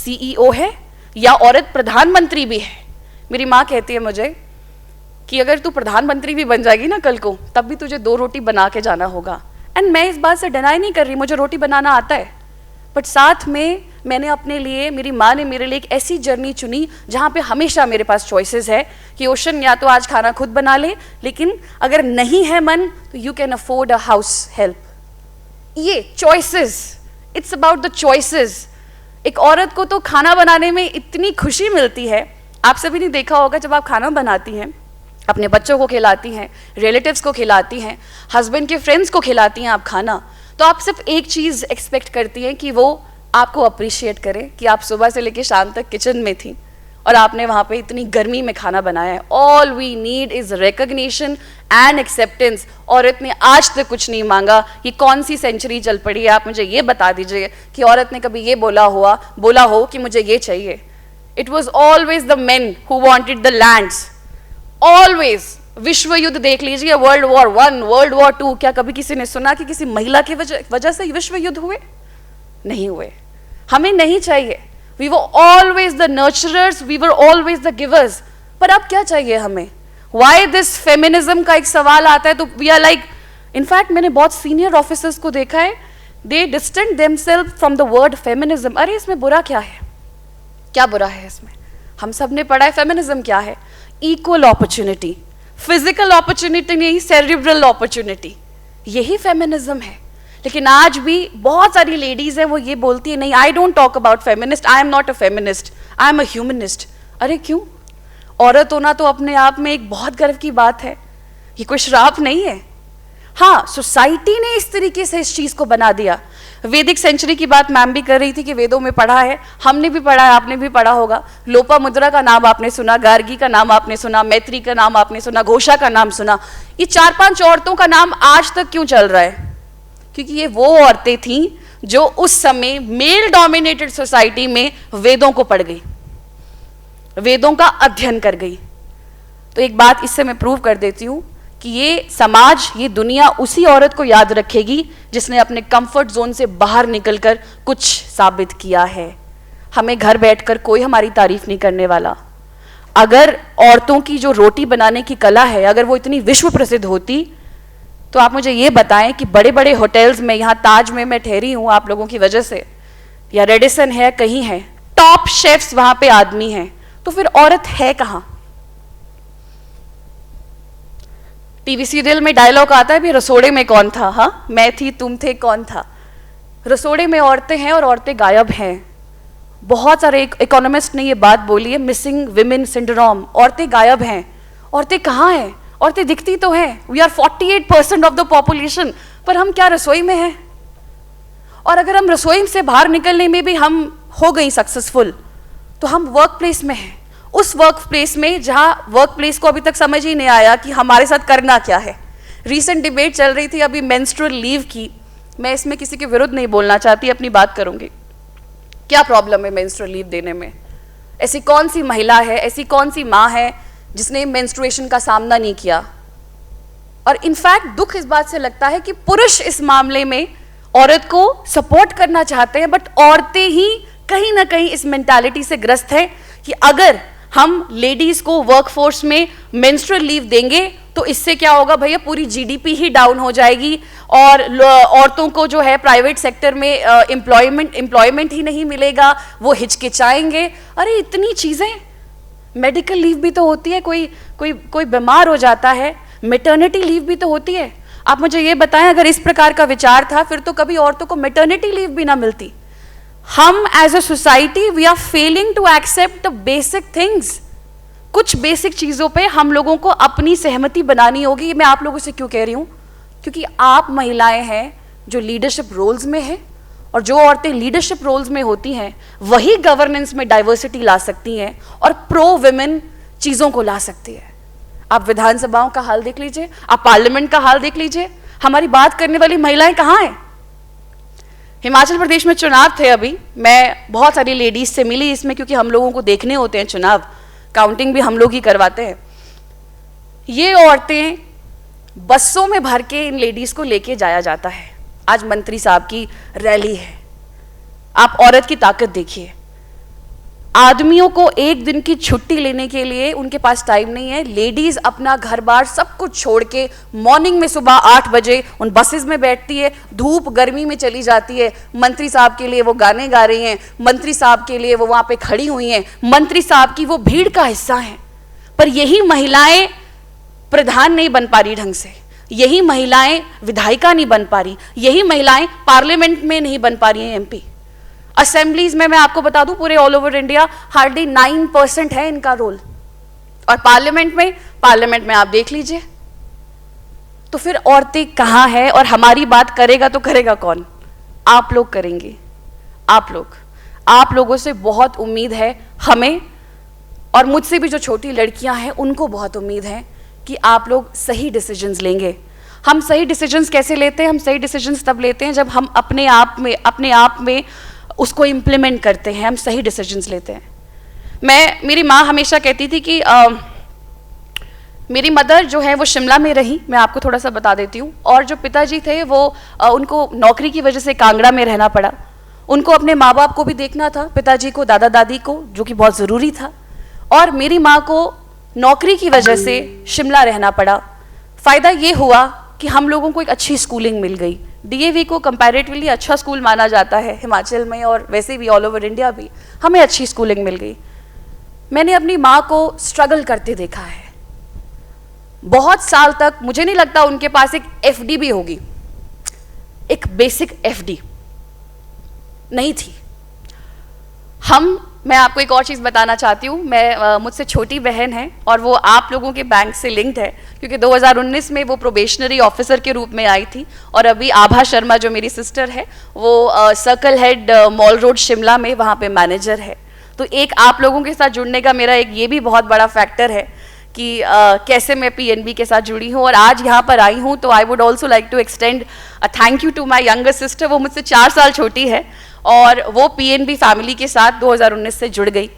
CEO है या औरत प्रधानमंत्री भी है। मेरी माँ कहती है मुझे कि अगर तू प्रधानमंत्री भी बन जाएगी ना कल को, तब भी तुझे 2 रोटी बना के जाना होगा। एंड मैं इस बात से डिनाई नहीं कर रही, मुझे रोटी बनाना आता है, बट साथ में मैंने अपने लिए, मेरी माँ ने मेरे लिए एक ऐसी जर्नी चुनी जहाँ पे हमेशा मेरे पास चॉइसेस है कि ओशन या तो आज खाना खुद बना ले, लेकिन अगर नहीं है मन तो you can afford a house help. ये choices, it's about the choices. एक औरत को तो खाना बनाने में इतनी खुशी मिलती है। आप सभी ने देखा होगा जब आप खाना बनाती हैं, अपने बच्चों को खिलाती हैं, रिलेटिव्स को खिलाती हैं, हस्बैंड के फ्रेंड्स को खिलाती हैं आप खाना, तो आप सिर्फ एक चीज़ एक्सपेक्ट करती हैं कि वो आपको अप्रिशिएट करें कि आप सुबह से लेकर शाम तक किचन में थी और आपने वहाँ पे इतनी गर्मी में खाना बनाया है। All we need is recognition and acceptance. औरत ने आज तक कुछ नहीं मांगा। ये कौन सी सेंचुरी चल पड़ी है, आप मुझे ये बता दीजिए कि औरत ने कभी ये बोला हो कि मुझे ये चाहिए। It was always the men who wanted the lands, always. विश्व युद्ध देख लीजिए, वर्ल्ड वॉर 1, वर्ल्ड वॉर 2, क्या कभी किसी ने सुना कि किसी महिला की वजह से विश्व युद्ध हुए? नहीं हुए। हमें नहीं चाहिए। We were always the nurturers, we were always the givers. पर अब क्या चाहिए हमें? वाई दिस फेमिनिज्म का एक सवाल आता है तो वी आर लाइक, इनफैक्ट मैंने बहुत सीनियर ऑफिसर्स को देखा है, they distance themselves from the word feminism. अरे इसमें बुरा क्या है? क्या बुरा है इसमें? हम सब ने पढ़ा है फेमिनिज्म क्या है। इक्वल अपॉर्चुनिटी, फिजिकल अपॉर्चुनिटी नहीं, सेरिब्रल अपॉर्चुनिटी, यही फेमिनिज्म है। लेकिन आज भी बहुत सारी लेडीज हैं, वो ये बोलती है नहीं, I don't talk about feminist, I am not a feminist, I am a humanist. अरे क्यों? औरत होना तो अपने आप में एक बहुत गर्व की बात है, ये कोई श्राप नहीं है। हाँ, सोसाइटी ने इस तरीके से इस चीज को बना दिया। वैदिक सेंचुरी की बात मैम भी कर रही थी कि वेदों में पढ़ा है, हमने भी पढ़ा है, आपने भी पढ़ा होगा। लोपामुद्रा का नाम आपने सुना, गार्गी का नाम आपने सुना, मैत्री का नाम आपने सुना, घोषा का नाम सुना। ये 4-5 औरतों का नाम आज तक क्यों चल रहा है? क्योंकि ये वो औरतें थीं जो उस समय मेल डोमिनेटेड सोसाइटी में वेदों को पढ़ गई, वेदों का अध्ययन कर गई। तो एक बात इससे मैं प्रूव कर देती हूं कि ये समाज, ये दुनिया उसी औरत को याद रखेगी जिसने अपने कंफर्ट जोन से बाहर निकलकर कुछ साबित किया है। हमें घर बैठकर कोई हमारी तारीफ नहीं करने वाला। अगर औरतों की जो रोटी बनाने की कला है, अगर वो इतनी विश्व प्रसिद्ध होती, तो आप मुझे ये बताएं कि बड़े बड़े होटल्स में, यहाँ ताज में मैं ठहरी हूँ आप लोगों की वजह से, या रेडिसन है, कहीं है, टॉप शेफ्स वहां पे आदमी हैं, तो फिर औरत है कहाँ? टीवी सीरियल में डायलॉग आता है, भी रसोड़े में कौन था? हाँ, मैं थी, तुम थे, कौन था? रसोड़े में औरतें हैं और औरतें गायब हैं। बहुत सारे इकोनॉमिस्ट ने ये बात बोली है, मिसिंग विमेन सिंड्रोम। औरतें गायब हैं। औरतें कहाँ हैं? औरतें दिखती तो हैं। We are 48% of the population, पर हम क्या रसोई में हैं? और अगर हम रसोई से बाहर निकलने में भी हम हो गई सक्सेसफुल, तो हम वर्क प्लेस में हैं। उस वर्क प्लेस में जहाँ वर्क प्लेस को अभी तक समझ ही नहीं आया कि हमारे साथ करना क्या है। रीसेंट डिबेट चल रही थी अभी मेंस्ट्रुअल लीव की। मैं इसमें किसी के विरुद्ध नहीं बोलना चाहती, अपनी बात करूंगी। क्या प्रॉब्लम है मेंस्ट्रुअल लीव देने में? ऐसी कौन सी महिला है, ऐसी कौन सी माँ है जिसने मेंस्ट्रुएशन का सामना नहीं किया? और इनफैक्ट दुख इस बात से लगता है कि पुरुष इस मामले में औरत को सपोर्ट करना चाहते हैं, बट औरतें ही कहीं ना कहीं इस मेंटालिटी से ग्रस्त है कि अगर हम लेडीज को वर्कफोर्स में मेंस्ट्रुअल लीव देंगे तो इससे क्या होगा भैया, पूरी जीडीपी ही डाउन हो जाएगी और औरतों को जो है प्राइवेट सेक्टर में एम्प्लॉयमेंट ही नहीं मिलेगा, वो हिचकिचाएंगे। अरे इतनी चीजें, मेडिकल लीव भी तो होती है, कोई बीमार हो जाता है, मैटरनिटी लीव भी तो होती है। आप मुझे ये बताएं, अगर इस प्रकार का विचार था फिर तो कभी औरतों को मैटरनिटी लीव भी ना मिलती। हम as a society we are failing to accept the basic things. कुछ बेसिक चीजों पे हम लोगों को अपनी सहमति बनानी होगी। मैं आप लोगों से क्यों कह रही हूं? क्योंकि आप महिलाएं हैं जो लीडरशिप रोल्स में हैं, और जो औरतें लीडरशिप रोल्स में होती हैं वही गवर्नेंस में डाइवर्सिटी ला सकती हैं और प्रो वुमेन चीजों को ला सकती है। आप विधानसभाओं का हाल देख लीजिए, आप पार्लियामेंट का हाल देख लीजिए, हमारी बात करने वाली महिलाएं कहाँ हैं? हिमाचल प्रदेश में चुनाव थे अभी, मैं बहुत सारी लेडीज से मिली इसमें, क्योंकि हम लोगों को देखने होते हैं चुनाव, काउंटिंग भी हम लोग ही करवाते हैं। ये औरतें बसों में भर के इन लेडीज को लेके जाया जाता है। आज मंत्री साहब की रैली है, आप औरत की ताकत देखिए। आदमियों को एक दिन की छुट्टी लेने के लिए उनके पास टाइम नहीं है। लेडीज अपना घर बार सब कुछ छोड़ के मॉर्निंग में सुबह 8 बजे उन बसेस में बैठती है, धूप गर्मी में चली जाती है। मंत्री साहब के लिए वो गाने गा रही हैं, मंत्री साहब के लिए वो वहां पे खड़ी हुई हैं, मंत्री साहब की वो भीड़ का हिस्सा हैं। पर यही महिलाएं प्रधान नहीं बन पा रही ढंग से, यही महिलाएं विधायिका नहीं बन पा रही, यही महिलाएं पार्लियामेंट में नहीं बन पा रही हैं एमपी। असेंबलीज में मैं आपको बता दूं पूरे ऑल ओवर इंडिया हार्डली 9% है इनका रोल, और पार्लियामेंट में आप देख लीजिए। तो फिर औरतें कहां है? और हमारी बात करेगा तो करेगा कौन? आप लोग करेंगे। आप लोगों से बहुत उम्मीद है हमें, और मुझसे भी जो छोटी लड़कियां हैं उनको बहुत उम्मीद है कि आप लोग सही डिसीजंस लेंगे। हम सही डिसीजंस कैसे लेते हैं? हम सही डिसीजंस तब लेते हैं जब हम अपने आप में उसको इम्प्लीमेंट करते हैं, हम सही डिसीजंस लेते हैं। मेरी माँ हमेशा कहती थी कि मेरी मदर जो है वो शिमला में रही, मैं आपको थोड़ा सा बता देती हूँ, और जो पिताजी थे वो उनको नौकरी की वजह से कांगड़ा में रहना पड़ा। उनको अपने माँ बाप को भी देखना था, पिताजी को, दादा दादी को, जो कि बहुत ज़रूरी था, और मेरी माँ को नौकरी की वजह से शिमला रहना पड़ा। फ़ायदा ये हुआ कि हम लोगों को एक अच्छी स्कूलिंग मिल गई। डीएवी को कंपैरेटिवली अच्छा स्कूल माना जाता है हिमाचल में, और वैसे भी ऑल ओवर इंडिया भी हमें अच्छी स्कूलिंग मिल गई। मैंने अपनी माँ को स्ट्रगल करते देखा है बहुत साल तक। मुझे नहीं लगता उनके पास एक एफडी भी होगी, एक बेसिक एफडी नहीं थी। मैं आपको एक और चीज़ बताना चाहती हूँ। मुझसे छोटी बहन है और वो आप लोगों के बैंक से लिंक्ड है, क्योंकि 2019 में वो प्रोबेशनरी ऑफिसर के रूप में आई थी, और अभी आभा शर्मा जो मेरी सिस्टर है वो circle head mall road Shimla में वहाँ पे मैनेजर है। तो एक आप लोगों के साथ जुड़ने का मेरा एक ये भी बहुत बड़ा फैक्टर है कि कैसे मैं पीएनबी के साथ जुड़ी हूँ और आज यहाँ पर आई हूँ। तो I would also like to extend a thank you to my younger sister. वो मुझसे 4 साल छोटी है और वो पीएनबी फैमिली के साथ 2019 से जुड़ गई।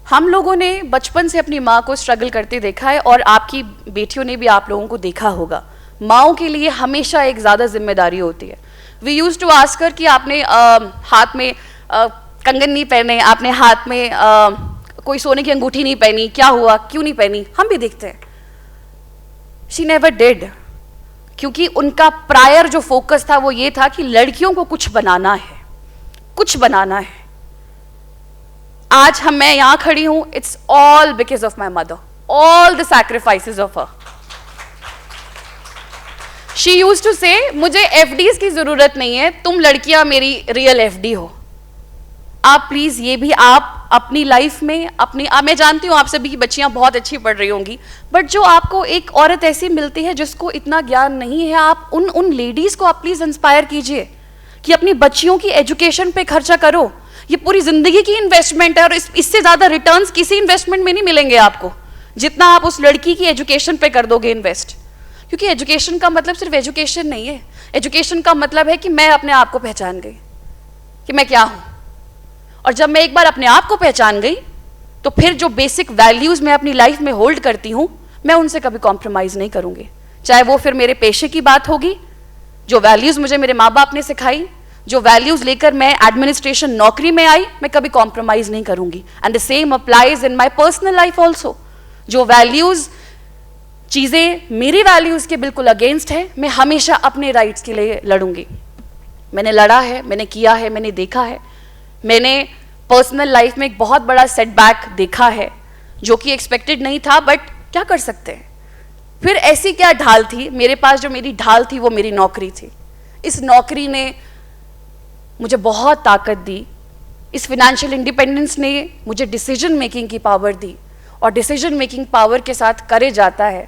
हम लोगों ने बचपन से अपनी माँ को स्ट्रगल करते देखा है, और आपकी बेटियों ने भी आप लोगों को देखा होगा। माँओं के लिए हमेशा एक ज़्यादा जिम्मेदारी होती है। वी यूज टू आस्क कर कि आपने हाथ में कंगन नहीं पहने, आपने हाथ में कोई सोने की अंगूठी नहीं पहनी, क्या हुआ, क्यों नहीं पहनी? हम भी देखते हैं। शी नेवर डिड, क्योंकि उनका प्रायर जो फोकस था वो ये था कि लड़कियों को कुछ बनाना है, कुछ बनाना है। आज मैं यहां खड़ी हूं, it's all because of my mother, all the sacrifices of her. She used to say मुझे एफडीज की जरूरत नहीं है, तुम लड़कियां मेरी रियल एफडी हो। आप प्लीज ये भी आप अपनी लाइफ में मैं जानती हूँ आप सभी की बच्चियां बहुत अच्छी पढ़ रही होंगी, बट जो आपको एक औरत ऐसी मिलती है जिसको इतना ज्ञान नहीं है, आप उन लेडीज को आप प्लीज इंस्पायर कीजिए कि अपनी बच्चियों की एजुकेशन पे खर्चा करो। ये पूरी जिंदगी की इन्वेस्टमेंट है, और इससे ज्यादा रिटर्न्स किसी इन्वेस्टमेंट में नहीं मिलेंगे आपको जितना आप उस लड़की की एजुकेशन पे कर दोगे इन्वेस्ट। क्योंकि एजुकेशन का मतलब सिर्फ एजुकेशन नहीं है, एजुकेशन का मतलब है कि मैं अपने आप को पहचान गई कि मैं क्या हूं, और जब मैं एक बार अपने आप को पहचान गई तो फिर जो बेसिक वैल्यूज मैं अपनी लाइफ में होल्ड करती हूं मैं उनसे कभी कॉम्प्रोमाइज नहीं करूंगी। चाहे वो फिर मेरे पेशे की बात होगी, जो वैल्यूज मुझे मेरे माँ बाप ने सिखाई, जो वैल्यूज लेकर मैं एडमिनिस्ट्रेशन नौकरी में आई, मैं कभी कॉम्प्रोमाइज नहीं करूंगी। And the same applies in my personal life also. जो वैल्यूज चीजें मेरी वैल्यूज के बिल्कुल अगेंस्ट है, मैं हमेशा अपने राइट्स के लिए लड़ूंगी। मैंने लड़ा है, मैंने किया है, मैंने देखा है। मैंने पर्सनल लाइफ में एक बहुत बड़ा सेटबैक देखा है जो कि एक्सपेक्टेड नहीं था, बट क्या कर सकते हैं। फिर ऐसी क्या ढाल थी मेरे पास? जो मेरी ढाल थी वो मेरी नौकरी थी। इस नौकरी ने मुझे बहुत ताकत दी, इस फाइनेंशियल इंडिपेंडेंस ने मुझे डिसीजन मेकिंग की पावर दी, और डिसीजन मेकिंग पावर के साथ करेज आता है,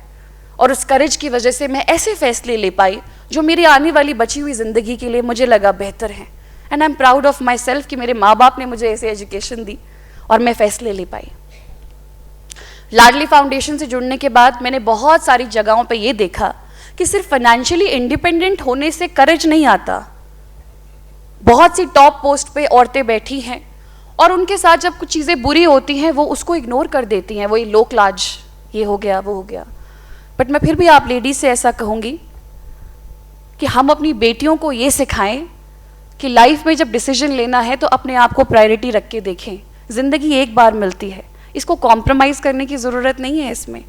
और उस करेज की वजह से मैं ऐसे फैसले ले पाई जो मेरी आने वाली बची हुई ज़िंदगी के लिए मुझे लगा बेहतर है। And I am proud of my self कि मेरे माँ बाप ने मुझे ऐसे एजुकेशन दी और मैं फैसले ले पाई। लाडली फाउंडेशन से जुड़ने के बाद मैंने बहुत सारी जगहों पे ये देखा कि सिर्फ फाइनेंशियली इंडिपेंडेंट होने से करेज नहीं आता। बहुत सी टॉप पोस्ट पे औरतें बैठी हैं और उनके साथ जब कुछ चीज़ें बुरी होती हैं वो उसको इग्नोर कर देती हैं, वही लोक लाज, ये हो गया वो हो गया। बट मैं फिर भी आप लेडीज से ऐसा कहूँगी कि हम अपनी बेटियों को ये सिखाएं कि लाइफ में जब डिसीजन लेना है तो अपने आप को प्रायोरिटी रख के देखें। जिंदगी एक बार मिलती है, इसको कॉम्प्रोमाइज करने की जरूरत नहीं है। इसमें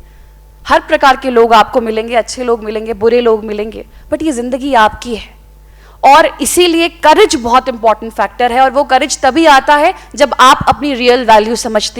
हर प्रकार के लोग आपको मिलेंगे, अच्छे लोग मिलेंगे, बुरे लोग मिलेंगे, बट ये जिंदगी आपकी है। और इसीलिए करेज बहुत इंपॉर्टेंट फैक्टर है, और वो करेज तभी आता है जब आप अपनी रियल वैल्यू समझती